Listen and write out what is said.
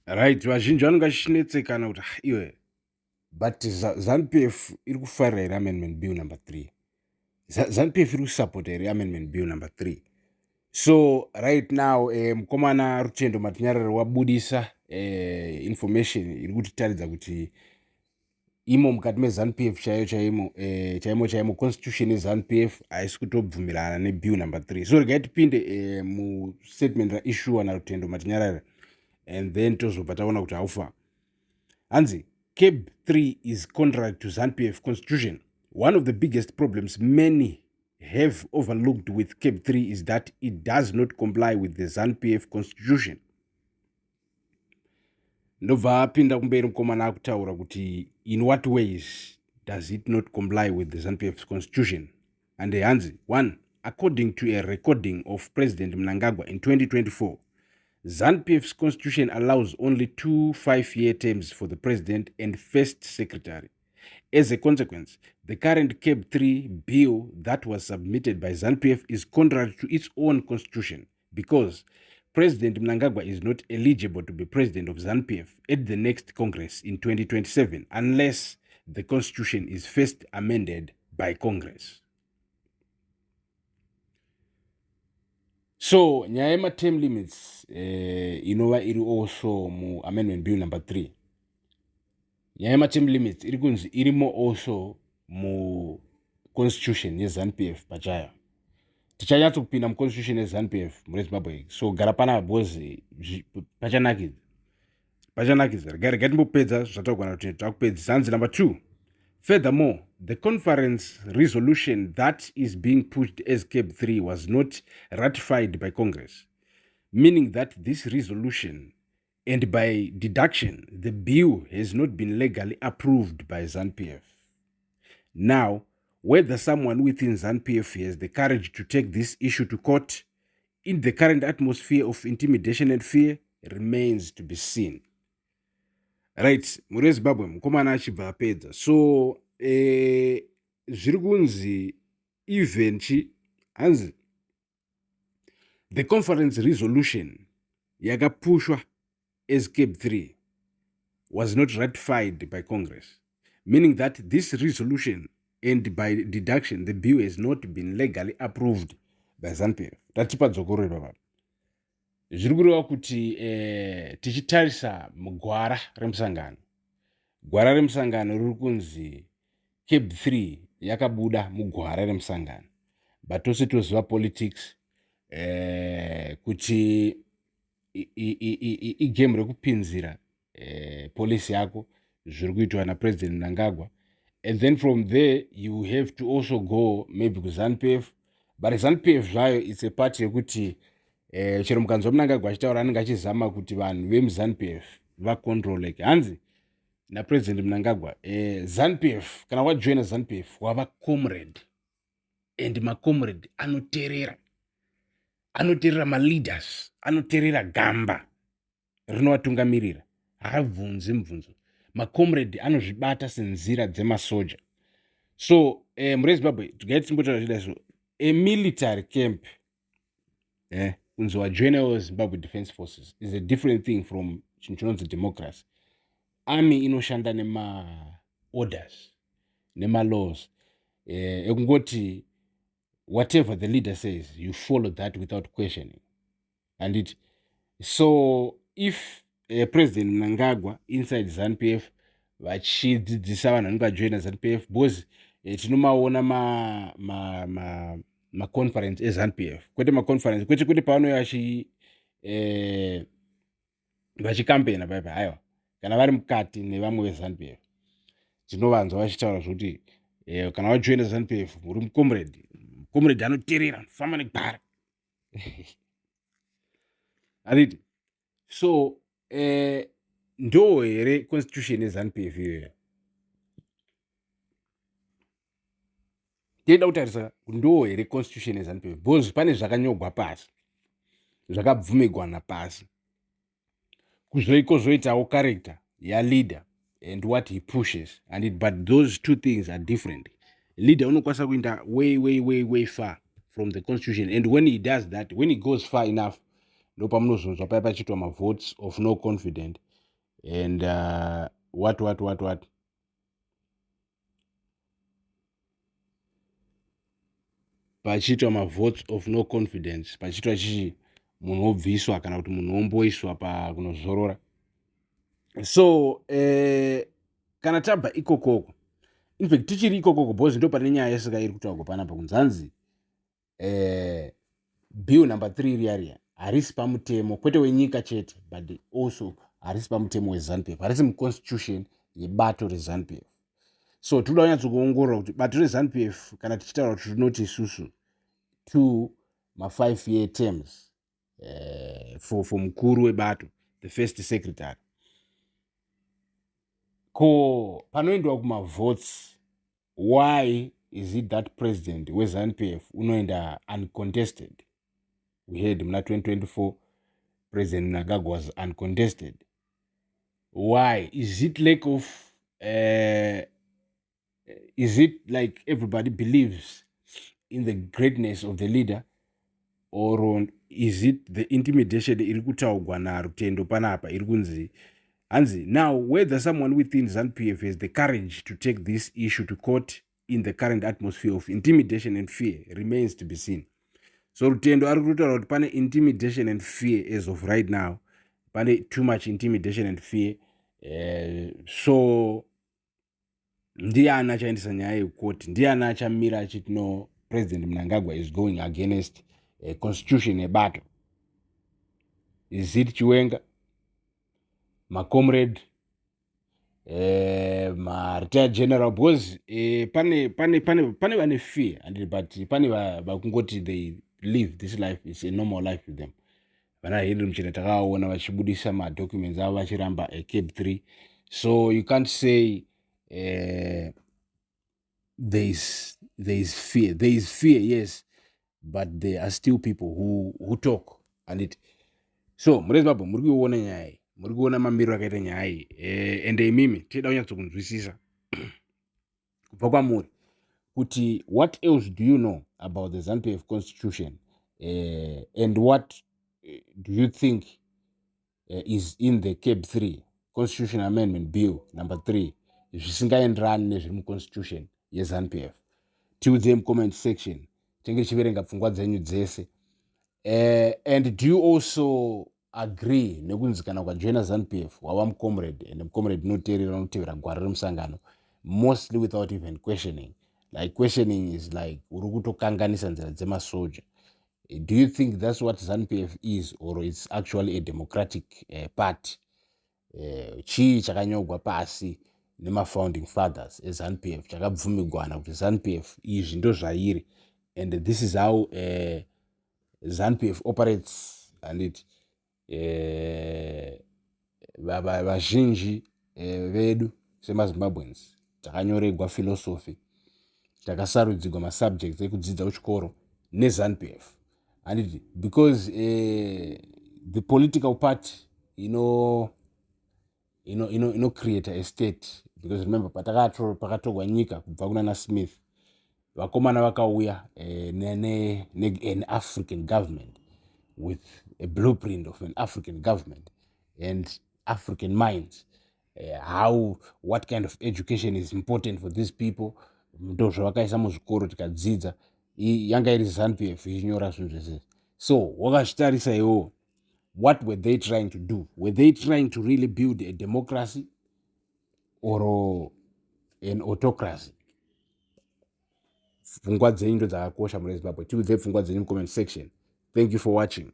right, vazhinji vanonga vachinetsekana kuti iwe but ZANU-PF iri kufarira here amendment bill number 3. ZANU-PF iri kusapota here amendment bill number 3. So right now mukomana Rutendo Matinyarara wabudisa information iri kutitaridza kuti imo mukati meZANU-PF chaimo constitution yeZANU-PF haisi kutobvumirana nebill number 3. So regai tipinde mustatement raissuwa naRutendo Matinyarara and then tozobva taona kuti haufa. Hanzi, CAB 3 is contrary to ZANU-PF constitution. One of the biggest problems many have overlooked with CAB 3 is that it does not comply with the ZANU-PF constitution. Ndobva apinda kumberi mukomana akutaura kuti in what ways does it not comply with the ZANU-PF constitution? And hanzi, 1, according to a recording of President Mnangagwa in 2024, ZANU-PF's constitution allows only 2 5-year terms for the president and first secretary. As a consequence, the current CAB 3 bill that was submitted by ZANU-PF is contrary to its own constitution because President Mnangagwa is not eligible to be president of ZANU-PF at the next Congress in 2027 unless the constitution is first amended by Congress. So, nyaya term limits inova iri also mu amendment bill number 3. Nyaya term limits iri kunzi irimo also mu constitution yeZANU-PF pachayo. Tichanyatso kupinda mu constitution yeZANU-PF mu Zimbabwe. So gara pana bozi pachanakidza. Regai timbopedza zvatagwana kuti takupedza. Zanzi number 2. Furthermore, the conference resolution that is being pushed as CAB 3 was not ratified by Congress, meaning that this resolution, and by deduction, the bill has not been legally approved by ZANU-PF. Now, whether someone within ZANU-PF has the courage to take this issue to court in the current atmosphere of intimidation and fear remains to be seen. Right, muri Zimbabwe mukomana achibva apedza. So zviri kunzi even hanzi the conference resolution yakapushwa as CAB 3 was not ratified by Congress, meaning that this resolution, and by deduction the bill has not been legally approved by ZANU-PF. Tatipadzokorera papa. Zviri kureva kuti tichitarisa mugwara remusangano. Gwara remusangano riri kunzi CAB 3 yakabuda mugwara remusangano. But tose toziva politics kuti igame rekupinzira policy yako zviri kuitwa naPresident Mnangagwa. And then from there you have to also go maybe ku ZANU-PF. But ZANU-PF zvayo it's a party yekuti chero mukanzwa Mnangagwa achitaura anenge achizama kuti vanhu vemuZANU-PF vacontroleke. Hanzi naPresident Mnangagwa ZANU-PF kana wajoina ZANU-PF wava comrade, and macomrade anoteerera maleaders, anoteerera gamba rinovatungamirira, haabvunzi mibvunzo. Macomrade anozvibata senzira dzemasoja. So muri Zimbabwe tigaiti timbotaura zvida so a military camp kunzi wajoina Zimbabwe Defense Forces is a different thing from chinhu chinonzi democracy. Army inoshanda nema-orders, nema-laws, ekungoti whatever the leader says, you follow that without questioning. And so if President Mnangagwa inside ZANU-PF vachidzidzisa vanhu vanenge vajoina ZANU-PF, because tinomaona maconference eZANU-PF, kwete maconference, kwete pavanouya vachikampena paipa, haiwa kana vari mukati nevamwe veZANU-PF tinovanzwa vachitaura zvokuti kana wajoina ZANU-PF uri mucomrade anoteerera, famba negwara. Ariti. So ndo here constitution yeZANU-PF iyoyo. Tienda kutarisa ndo here constitution yeZANU-PF because pane zvakanyogwa pasi, zvakabvumirwa napasi, kuzoitawo character yaleader and what he pushes, but those two things are different. Leader unokwanisa kuenda way far from the constitution, and when he does that, when he goes far enough, ndo pamunozonzwa paya pachitwa votes of no confidence and what pachiitwa mavotes of no confidence, pachiitwa chichi munhu obviswa kana kuti munhu omboiswa pakunozorora. So kana tabva ikokoko, infact tichiri ikokoko bhozi ndo pane nyaya yesaka iri kutaurwa panapa kunzanzi bill number 3 riya harisi pamutemo kwete wenyika chete but also harisi pamutemo weZANU-PF, harisi muconstitution yebato reZANU-PF. So toda kunyatsokuongorora kuti bato reZANU-PF kana tichitaura kuti tinoti isusu 2 ma5-year terms for mukuru webato, the first secretary. Ko panoendwa kumavotes, why is it that president weZANU-PF unoenda uncontested? We heard muna 2024 President Mnangagwa was uncontested. Why? Is it lack of is it like everybody believes in the greatness of the leader, or is it the intimidation iri kutaurwa narutendo panapa iri kunzi hanzi now whether someone within ZANU-PF has the courage to take this issue to court in the current atmosphere of intimidation and fear remains to be seen. So rutendo ari kutaura kuti pane intimidation and fear as of right now, pane too much intimidation and fear. So ndiani achaendesa nyaya yekukoti, ndiani achamira achiti no, President Mnangagwa is going against constitution yebato? Is it Chiwenga, macomrade, retired general? Because pane vane fear, but pane vakungoti they live this life, it's a normal life to them. Vana hiri mchina takaona vachibudisa madocuments avo vachiramba Cape 3. So you can't say there is fear. There is fear, yes, but there are still people who talk and it. So murezi babo muri kuona nyaya, muri kuona mamiriro akaita nyaya, ende imimi tida kunyatsokunzwisisa kubva kwamuri kuti what else do you know about the ZANU-PF constitution, and what do you think is in the Cape 3 Constitution Amendment Bill number 3 zvisingaenderani nezviri muconstitution yeZANU-PF? Tiudze comment section, tenge chiverenga pfungwa dzenyu dzese. And do you also agree nekunzi kana ukajoina ZANU-PF wava mucomrade, and mucomrade unotevera gwara remusangano mostly without even questioning? Like questioning is like uri kutokanganisa nzira dzemasoja. Do you think that's what ZANU-PF is, or it's actually a democratic party? Chii chakanyogwa pasi nemafounding fathers eZANU-PF chakabvumigwana kuti ZANU-PF izvi ndo zvairi, and this is how ZANU-PF operates, and it vazhinji vedu semazimbabweans takanyoregwa philosophy, takasarudzigwa masubjects ekudzidza kuchikoro neZANU-PF, and it, because the political party create a state, because remember pakatogwa nyika kubva kunana Smith, vakomana vakauya an African government with a blueprint of an African government and African minds, what kind of education is important for these people. Ndo zvavakaisa muzvikoro tikadzidza, yanga iri ZANU-PF ichinyora zvinhu zvese. So wakazvitarisa iwo, what were they trying to do? Were they trying to really build a democracy or an autocracy? Pfungwa dzenyu ndo dzakakosha muRezimbabwe. Tiudze pfungwa dzenyu comment section. Thank you for watching.